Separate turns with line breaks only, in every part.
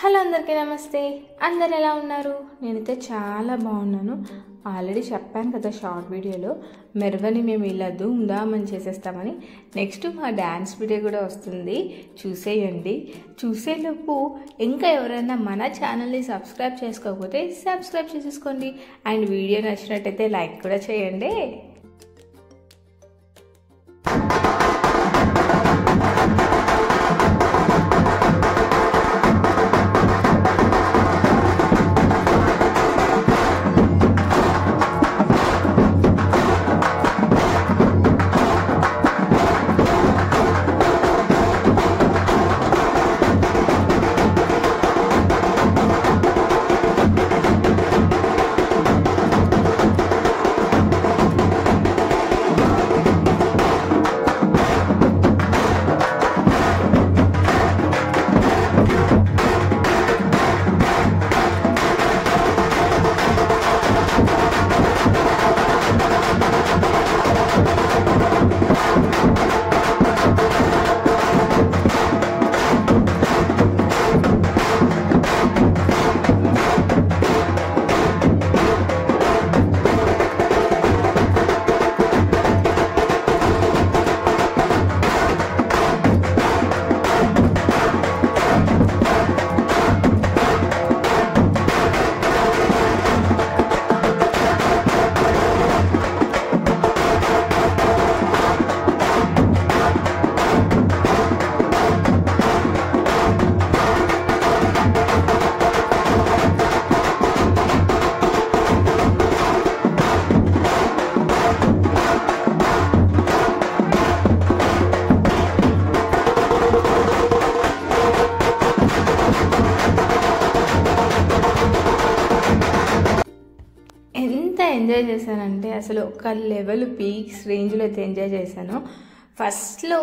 Hello అందరికీ నమస్తే. అందరు ఎలా ఉన్నారు? నేనైతే చాలా బాగున్నాను. ఆల్రెడీ చెప్పాను కదా షార్ట్ వీడియోలో, మెరవని మేము ఇలా ధూమ్ధామని చేసేస్తామని. నెక్స్ట్ మా డ్యాన్స్ వీడియో కూడా వస్తుంది, చూసేయండి. చూసేలోపు ఇంకా ఎవరైనా మన ఛానల్ని సబ్స్క్రైబ్ చేసుకోకపోతే సబ్స్క్రైబ్ చేసేసుకోండి. అండ్ వీడియో నచ్చినట్టయితే లైక్ కూడా చేయండి. ఎంత ఎంజాయ్ చేశానంటే అసలు ఒక లెవెల్ పీక్స్ రేంజ్లో అయితే ఎంజాయ్ చేశాను. ఫస్ట్లో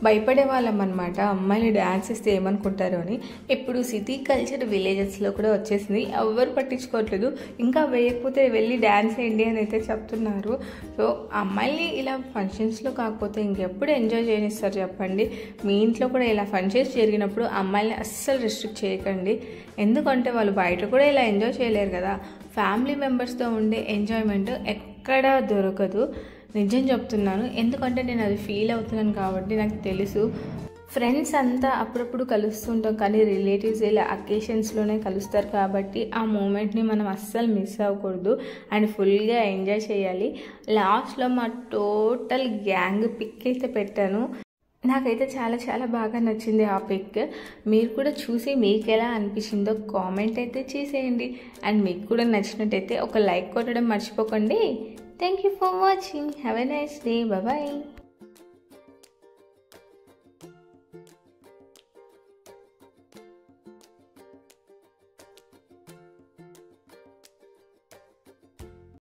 భయపడే వాళ్ళం అనమాట, అమ్మాయిలు డ్యాన్స్ ఇస్తే ఏమనుకుంటారు అని. ఇప్పుడు సిటీ కల్చర్ విలేజెస్లో కూడా వచ్చేసింది, ఎవరు పట్టించుకోవట్లేదు. ఇంకా వేయకపోతే వెళ్ళి డ్యాన్స్ వేయండి అని అయితే చెప్తున్నారు. సో అమ్మాయిని ఇలా ఫంక్షన్స్లో కాకపోతే ఇంకెప్పుడు ఎంజాయ్ చేయనిస్తారు చెప్పండి? మీ ఇంట్లో కూడా ఇలా ఫంక్షన్స్ జరిగినప్పుడు అమ్మాయిని అస్సలు రెస్ట్రిక్ట్ చేయకండి. ఎందుకంటే వాళ్ళు బయట కూడా ఇలా ఎంజాయ్ చేయలేరు కదా. ఫ్యామిలీ మెంబర్స్తో ఉండే ఎంజాయ్మెంట్ ఎక్కడా దొరకదు, నిజం చెప్తున్నాను. ఎందుకంటే నేను అది ఫీల్ అవుతున్నాను కాబట్టి నాకు తెలుసు. ఫ్రెండ్స్ అంతా అప్పుడప్పుడు కలుస్తుంటాం, కానీ రిలేటివ్స్ ఇలా అకేషన్స్లోనే కలుస్తారు కాబట్టి ఆ మూమెంట్ని మనం అస్సలు మిస్ అవ్వకూడదు అండ్ ఫుల్గా ఎంజాయ్ చేయాలి. లాస్ట్లో మా టోటల్ గ్యాంగ్ పిక్ అయితే పెట్టాను. నాకైతే చాలా చాలా బాగా నచ్చింది ఆ పిక్. మీరు కూడా చూసి మీకు ఎలా అనిపించిందో కామెంట్ అయితే చేసేయండి. అండ్ మీకు కూడా నచ్చినట్టయితే ఒక లైక్ కొట్టడం మర్చిపోకండి. Thank you for watching. Have a nice day. Bye.